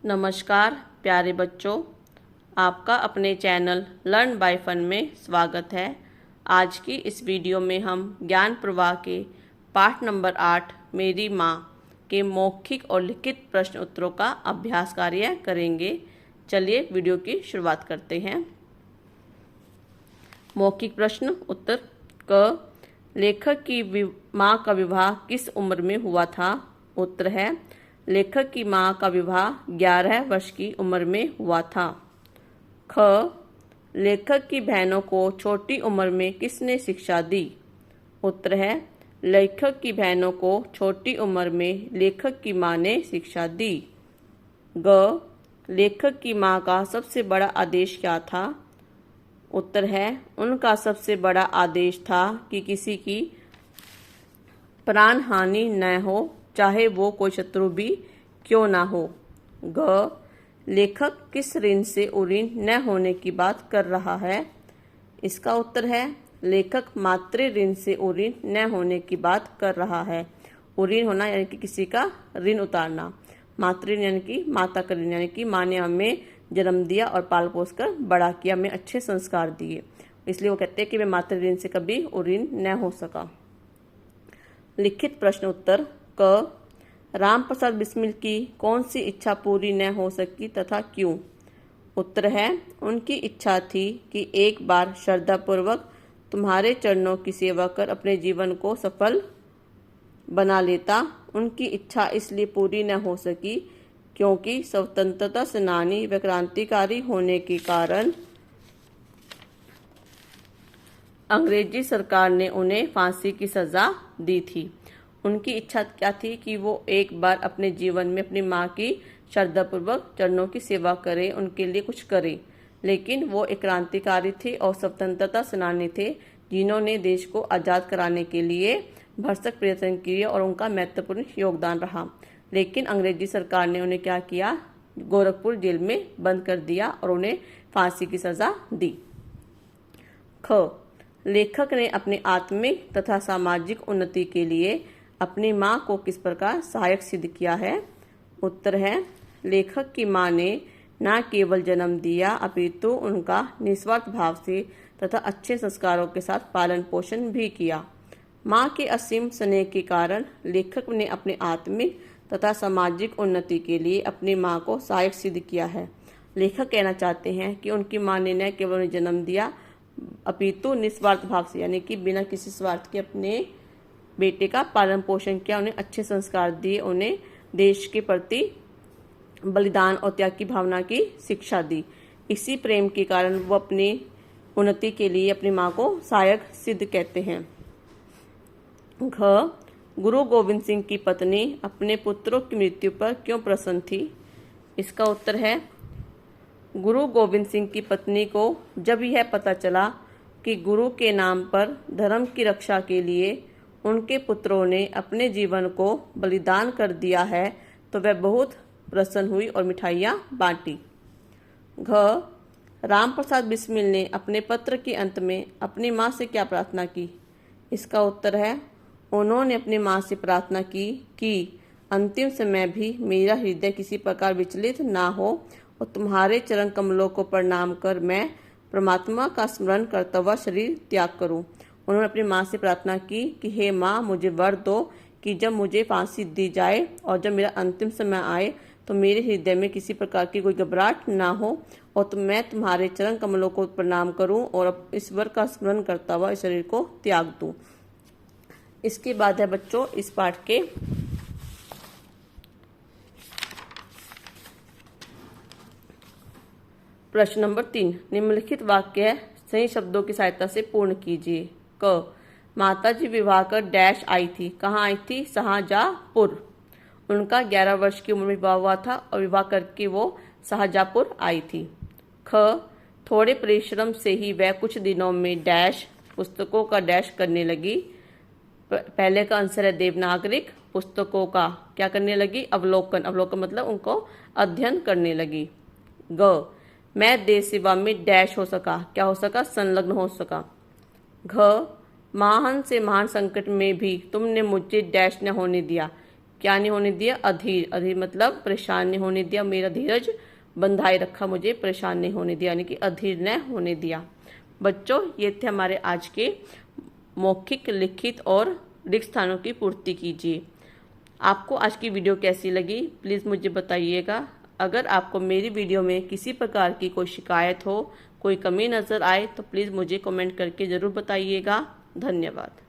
नमस्कार प्यारे बच्चों, आपका अपने चैनल लर्न बाय फन में स्वागत है। आज की इस वीडियो में हम ज्ञान प्रवाह के पाठ नंबर 8 मेरी माँ के मौखिक और लिखित प्रश्न उत्तरों का अभ्यास कार्य करेंगे। चलिए वीडियो की शुरुआत करते हैं। मौखिक प्रश्न उत्तर क। लेखक की माँ का विवाह किस उम्र में हुआ था? उत्तर है लेखक की माँ का विवाह 11 वर्ष की उम्र में हुआ था। ख। लेखक की बहनों को छोटी उम्र में किसने शिक्षा दी? उत्तर है लेखक की बहनों को छोटी उम्र में लेखक की माँ ने शिक्षा दी। ग। लेखक की माँ का सबसे बड़ा आदेश क्या था? उत्तर है उनका सबसे बड़ा आदेश था कि किसी की प्राण हानि न हो, चाहे वो कोई शत्रु भी क्यों ना हो। ग। लेखक किस ऋण से उऋण न होने की बात कर रहा है? इसका उत्तर है लेखक मातृ ऋण से उऋण न होने की बात कर रहा है। उऋण होना यानी कि किसी का ऋण उतारना, मातृ यानी कि माता का ऋण, यानी कि माँ ने हमें जन्म दिया और पाल पोस कर बड़ा किया, हमें अच्छे संस्कार दिए, इसलिए वो कहते हैं कि मैं मातृ ऋण से कभी उऋण न हो सका। लिखित प्रश्न उत्तर क। राम प्रसाद बिस्मिल की कौन सी इच्छा पूरी न हो सकी तथा क्यों? उत्तर है उनकी इच्छा थी कि एक बार श्रद्धापूर्वक तुम्हारे चरणों की सेवा कर अपने जीवन को सफल बना लेता। उनकी इच्छा इसलिए पूरी न हो सकी क्योंकि स्वतंत्रता सेनानी व क्रांतिकारी होने के कारण अंग्रेजी सरकार ने उन्हें फांसी की सजा दी थी। उनकी इच्छा क्या थी कि वो एक बार अपने जीवन में अपनी माँ की श्रद्धापूर्वक चरणों की सेवा करे, उनके लिए कुछ करे। लेकिन वो एक क्रांतिकारी थे और स्वतंत्रता सेनानी थे जिन्होंने देश को आज़ाद कराने के लिए भरसक प्रयत्न किए और उनका महत्वपूर्ण योगदान रहा। लेकिन अंग्रेजी सरकार ने उन्हें क्या किया, गोरखपुर जेल में बंद कर दिया और उन्हें फांसी की सजा दी। ख। लेखक ने अपनी आत्मिक तथा सामाजिक उन्नति के लिए अपनी माँ को किस प्रकार सहायक सिद्ध किया है? उत्तर है लेखक की माँ ने न केवल जन्म दिया अपितु उनका निस्वार्थ भाव से तथा अच्छे संस्कारों के साथ पालन पोषण भी किया। माँ के असीम स्नेह के कारण लेखक ने अपनी आत्मिक तथा सामाजिक उन्नति के लिए अपनी माँ को सहायक सिद्ध किया है। लेखक कहना चाहते हैं कि उनकी माँ ने न केवल उन्हें जन्म दिया अपितु निस्वार्थ भाव से, यानी कि बिना किसी स्वार्थ के अपने बेटे का पालन पोषण किया, उन्हें अच्छे संस्कार दिए, उन्हें देश के प्रति बलिदान और त्याग की भावना की शिक्षा दी। इसी प्रेम के कारण वो अपनी उन्नति के लिए अपनी माँ को सहायक सिद्ध कहते हैं। घ। गुरु गोविंद सिंह की पत्नी अपने पुत्रों की मृत्यु पर क्यों प्रसन्न थी? इसका उत्तर है गुरु गोविंद सिंह की पत्नी को जब यह पता चला कि गुरु के नाम पर धर्म की रक्षा के लिए उनके पुत्रों ने अपने जीवन को बलिदान कर दिया है तो वह बहुत प्रसन्न हुई और मिठाइयाँ बांटी। घ। राम प्रसाद बिस्मिल ने अपने पत्र के अंत में अपनी माँ से क्या प्रार्थना की? इसका उत्तर है उन्होंने अपनी माँ से प्रार्थना की कि अंतिम समय भी मेरा हृदय किसी प्रकार विचलित ना हो और तुम्हारे चरण कमलों को प्रणाम कर मैं परमात्मा का स्मरण करता हुआ शरीर त्याग करूं। उन्होंने अपनी माँ से प्रार्थना की कि हे माँ, मुझे वर दो कि जब मुझे फांसी दी जाए और जब मेरा अंतिम समय आए तो मेरे हृदय में किसी प्रकार की कोई घबराहट ना हो और तो मैं तुम्हारे चरण कमलों को प्रणाम करूं और ईश्वर का स्मरण करता हुआ इस शरीर को त्याग दूं। इसके बाद है बच्चों इस पाठ के प्रश्न नंबर 3। निम्नलिखित वाक्य सही शब्दों की सहायता से पूर्ण कीजिए। क। माताजी विवाह कर डैश आई थी। कहाँ आई थी? शाहजहाँपुर। उनका 11 वर्ष की उम्र में विवाह हुआ था और विवाह करके वो शाहजहाँपुर आई थी। ख। थोड़े परिश्रम से ही वह कुछ दिनों में डैश पुस्तकों का डैश करने लगी। पहले का आंसर है देवनागरिक पुस्तकों का क्या करने लगी? अवलोकन। अवलोकन मतलब उनको अध्ययन करने लगी। ग। मैं देश सेवा में डैश हो सका। क्या हो सका? संलग्न हो सका। घ। महान से महान संकट में भी तुमने मुझे डैश न होने दिया। क्या नहीं होने दिया, अधीर। अधीर मतलब परेशान नहीं होने दिया, मेरा धीरज बंधाए रखा, मुझे परेशान नहीं होने दिया, यानी कि अधीर न होने दिया। बच्चों, ये थे हमारे आज के मौखिक, लिखित और रिक्त स्थानों की पूर्ति कीजिए। आपको आज की वीडियो कैसी लगी प्लीज़ मुझे बताइएगा। अगर आपको मेरी वीडियो में किसी प्रकार की कोई शिकायत हो, कोई कमी नज़र आए तो प्लीज़ मुझे कमेंट करके ज़रूर बताइएगा। धन्यवाद।